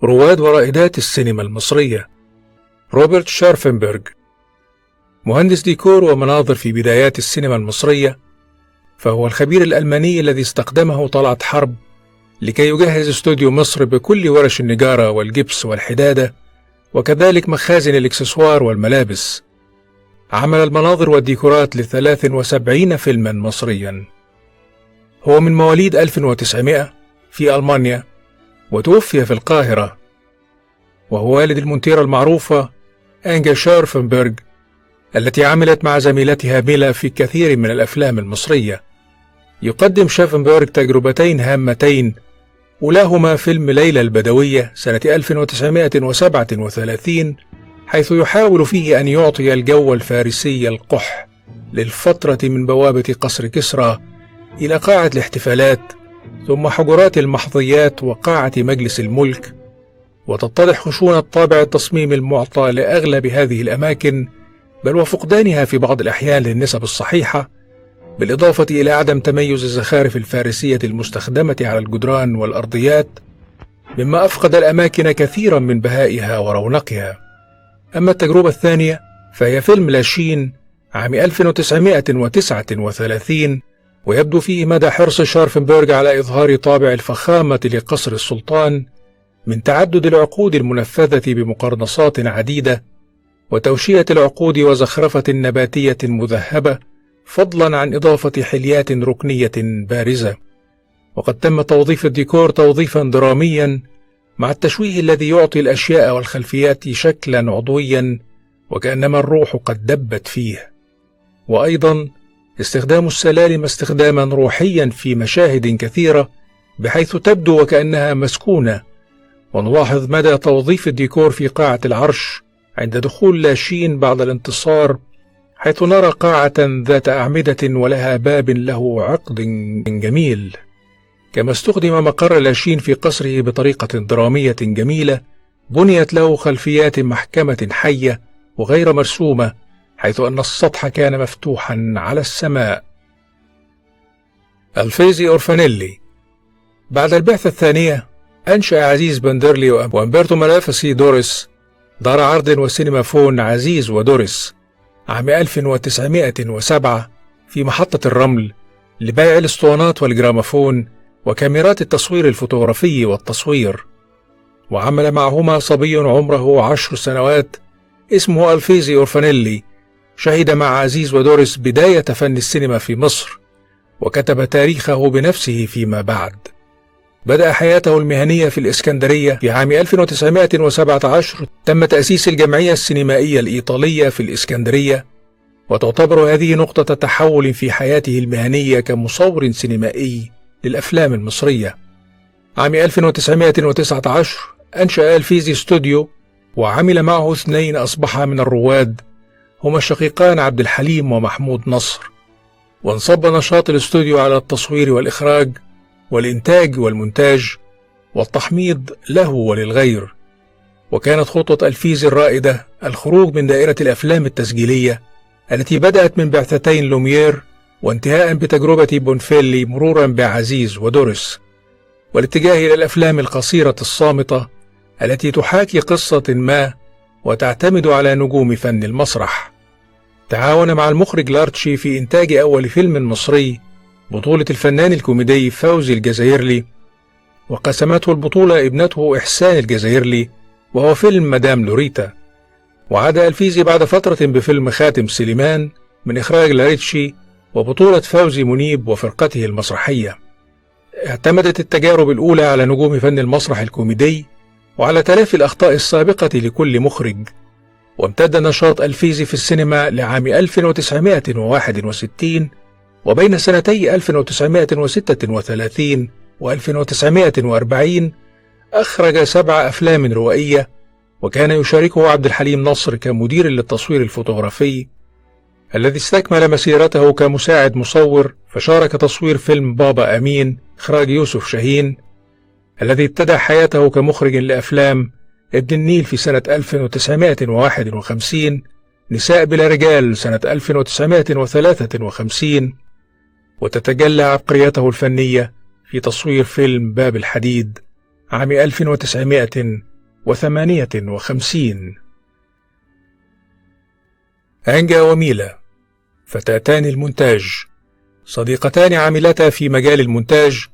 رواد ورائدات السينما المصرية. روبرت شارفنبرغ، مهندس ديكور ومناظر في بدايات السينما المصرية، فهو الخبير الألماني الذي استخدمه طلعت حرب لكي يجهز استوديو مصر بكل ورش النجارة والجبس والحدادة، وكذلك مخازن الإكسسوار والملابس. عمل المناظر والديكورات ل73 فيلما مصريا. هو من مواليد 1900 في ألمانيا، وتوفي في القاهرة، وهو والد المونتيرة المعروفة أنجا شارفنبرغ التي عملت مع زميلتها ميلا في كثير من الأفلام المصرية. يقدم شارفنبرغ تجربتين هامتين، أولاهما فيلم ليلى البدوية سنة 1937، حيث يحاول فيه أن يعطي الجو الفارسي القح للفترة من بوابة قصر كسرى إلى قاعة الاحتفالات، ثم حجرات المحظيات وقاعة مجلس الملك، وتتضح خشونة طابع التصميم المعطى لأغلب هذه الأماكن، بل وفقدانها في بعض الأحيان للنسب الصحيحة، بالإضافة إلى عدم تميز الزخارف الفارسية المستخدمة على الجدران والأرضيات، مما أفقد الأماكن كثيرا من بهائها ورونقها. أما التجربة الثانية فهي فيلم لاشين عام 1939، ويبدو فيه مدى حرص شارفنبرغ على إظهار طابع الفخامة لقصر السلطان من تعدد العقود المنفذة بمقرنصات عديدة، وتوشية العقود وزخرفة نباتية مذهبة، فضلا عن إضافة حليات ركنية بارزة. وقد تم توظيف الديكور توظيفا دراميا مع التشويه الذي يعطي الأشياء والخلفيات شكلا عضويا وكأنما الروح قد دبت فيه. وأيضا استخدام السلالم استخداما روحيا في مشاهد كثيرة، بحيث تبدو وكأنها مسكونة. ونلاحظ مدى توظيف الديكور في قاعة العرش عند دخول لاشين بعد الانتصار، حيث نرى قاعة ذات أعمدة ولها باب له عقد جميل. كما استخدم مقر لاشين في قصره بطريقة درامية جميلة، بنيت له خلفيات محكمة حية وغير مرسومة، حيث أن السطح كان مفتوحا على السماء. الفيزي أورفانيلي. بعد البعثة الثانية أنشأ عزيز بندرلي وأمبرتو ملافسي دوريس دار عرض وسينما فون عزيز ودوريس عام 1907 في محطة الرمل لبيع الاسطوانات والجراموفون وكاميرات التصوير الفوتوغرافي والتصوير. وعمل معهما صبي عمره 10 سنوات اسمه الفيزي أورفانيلي، شهد مع عزيز ودوريس بداية فن السينما في مصر، وكتب تاريخه بنفسه فيما بعد. بدأ حياته المهنية في الإسكندرية في عام 1917. تم تأسيس الجمعية السينمائية الإيطالية في الإسكندرية، وتعتبر هذه نقطة تحول في حياته المهنية كمصور سينمائي للأفلام المصرية. عام 1919 أنشأ الفيزي استوديو، وعمل معه 2 أصبحا من الرواد، هما الشقيقان عبد الحليم ومحمود نصر. وانصب نشاط الاستوديو على التصوير والإخراج والإنتاج والمونتاج والتحميض له وللغير. وكانت خطوة الفيزي الرائدة الخروج من دائرة الأفلام التسجيلية التي بدأت من بعثتين لوميير، وانتهاء بتجربة بونفيلي، مرورا بعزيز ودوريس، والاتجاه إلى الأفلام القصيرة الصامتة التي تحاكي قصة ما وتعتمد على نجوم فن المسرح. تعاون مع المخرج لارتشي في إنتاج أول فيلم مصري بطولة الفنان الكوميدي فوزي الجزائرلي، وقسمته البطولة ابنته إحسان الجزائرلي، وهو فيلم مدام لوريتا. وعاد الفيزي بعد فترة بفيلم خاتم سليمان من إخراج لارتشي وبطولة فوزي منيب وفرقته المسرحية. اعتمدت التجارب الأولى على نجوم فن المسرح الكوميدي وعلى تلافي الأخطاء السابقة لكل مخرج. وامتد نشاط الفيزي في السينما لعام 1961، وبين سنتي 1936 و 1940 أخرج 7 أفلام روائية، وكان يشاركه عبد الحليم نصر كمدير للتصوير الفوتوغرافي، الذي استكمل مسيرته كمساعد مصور، فشارك تصوير فيلم بابا أمين إخراج يوسف شاهين، الذي ابتدأ حياته كمخرج لأفلام ابن النيل في سنة 1951، نساء بلا رجال سنة 1953، وتتجلى عبقريته الفنية في تصوير فيلم باب الحديد عام 1954. 1958. أنجا وميلا، فتاتان المونتاج، صديقتان عاملتا في مجال المونتاج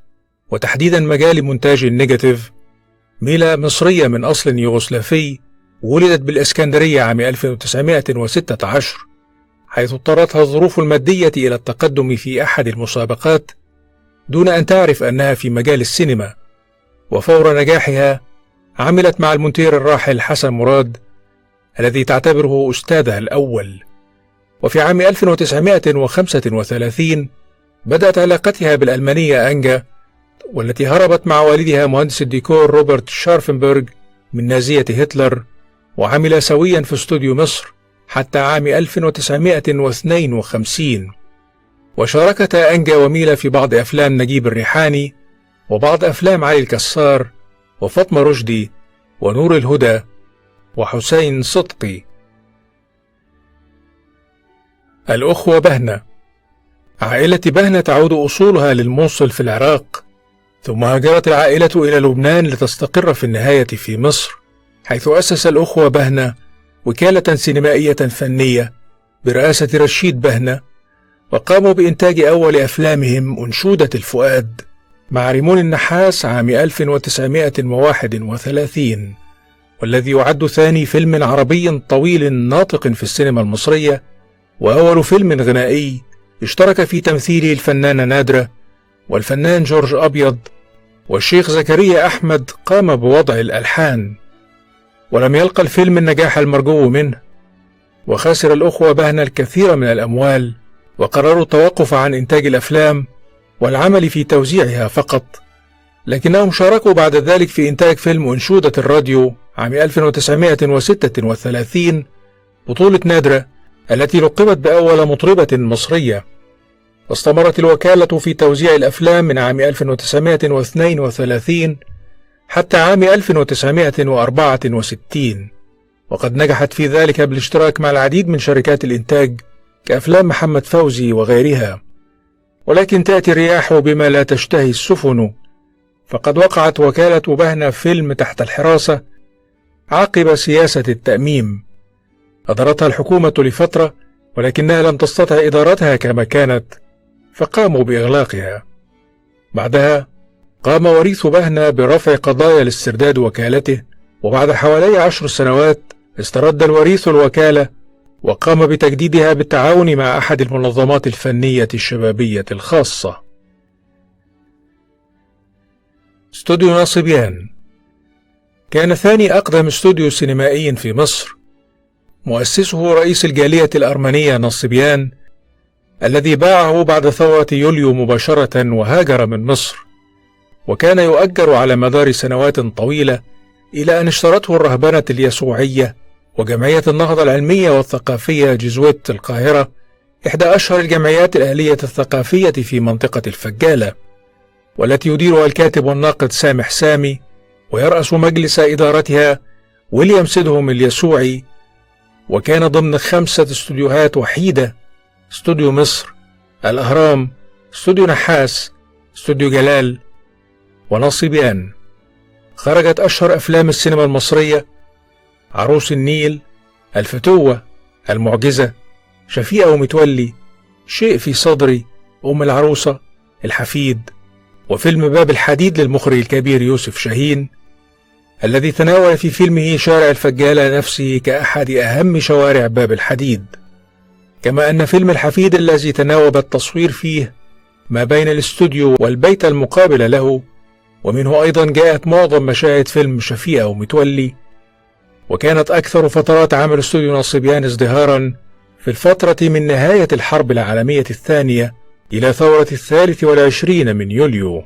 وتحديدا مجال مونتاج النيجاتيف. ميلا مصرية من أصل يوغوسلافي، ولدت بالإسكندرية عام 1916، حيث اضطرتها الظروف المادية إلى التقدم في أحد المسابقات دون أن تعرف أنها في مجال السينما. وفور نجاحها عملت مع المونتير الراحل حسن مراد الذي تعتبره أستاذها الأول. وفي عام 1935 بدأت علاقتها بالألمانية أنجا، والتي هربت مع والدها مهندس الديكور روبرت شارفنبرغ من نازية هتلر، وعمل سويا في استوديو مصر حتى عام 1952. وشاركتا أنجا وميلا في بعض أفلام نجيب الريحاني وبعض أفلام علي الكسار وفاطمة رشدي ونور الهدى وحسين صدقي. الأخوة بهنة. عائلة بهنة تعود أصولها للموصل في العراق، ثم هاجرت العائلة إلى لبنان لتستقر في النهاية في مصر، حيث أسس الأخوة بهنة وكالة سينمائية فنية برئاسة رشيد بهنة، وقاموا بإنتاج أول أفلامهم أنشودة الفؤاد مع ريمون النحاس عام 1931، والذي يعد ثاني فيلم عربي طويل ناطق في السينما المصرية، وأول فيلم غنائي اشترك في تمثيله الفنانة نادرة والفنان جورج أبيض، والشيخ زكريا أحمد قام بوضع الألحان. ولم يلقى الفيلم النجاح المرجو منه، وخسر الأخوة بهنة الكثير من الأموال، وقرروا التوقف عن إنتاج الأفلام والعمل في توزيعها فقط. لكنهم شاركوا بعد ذلك في إنتاج فيلم أنشودة الراديو عام 1936 بطولة نادرة التي لقبت بأول مطربة مصرية. واستمرت الوكالة في توزيع الأفلام من عام 1932 حتى عام 1964، وقد نجحت في ذلك بالاشتراك مع العديد من شركات الإنتاج كأفلام محمد فوزي وغيرها. ولكن تأتي الرياح بما لا تشتهي السفن، فقد وقعت وكالة بهنة فيلم تحت الحراسة عقب سياسة التأميم أدارتها الحكومة لفترة، ولكنها لم تستطع إدارتها كما كانت، فقاموا بإغلاقها. بعدها قام وريث بهنة برفع قضايا لاسترداد وكالته، وبعد حوالي 10 سنوات استرد الوريث الوكالة وقام بتجديدها بالتعاون مع أحد المنظمات الفنية الشبابية الخاصة. استوديو ناصبيان كان ثاني أقدم استوديو سينمائي في مصر، مؤسسه رئيس الجالية الأرمنية ناصبيان الذي باعه بعد ثورة يوليو مباشرة وهاجر من مصر، وكان يؤجر على مدار سنوات طويلة إلى أن اشترته الرهبنة اليسوعية وجمعية النهضة العلمية والثقافية جزويت القاهرة، إحدى أشهر الجمعيات الأهلية الثقافية في منطقة الفجالة، والتي يديرها الكاتب والناقد سامح سامي، ويرأس مجلس إدارتها ويليام سيدهم اليسوعي. وكان ضمن 5 استوديوهات وحيدة: استوديو مصر، الأهرام، استوديو نحاس، استوديو جلال، وناصبيان. خرجت أشهر أفلام السينما المصرية: عروس النيل، الفتوة، المعجزة، شفيقة ومتولي، شيء في صدري، أم العروسة، الحفيد، وفيلم باب الحديد للمخرج الكبير يوسف شاهين، الذي تناول في فيلمه شارع الفجالة نفسه كأحد أهم شوارع باب الحديد، كما أن فيلم الحفيد الذي تناوب التصوير فيه ما بين الاستوديو والبيت المقابل له، ومنه أيضا جاءت معظم مشاهد فيلم شفيقة ومتولي. وكانت أكثر فترات عمل استوديو ناصبيان ازدهارا في الفترة من نهاية الحرب العالمية الثانية إلى ثورة 23 من يوليو.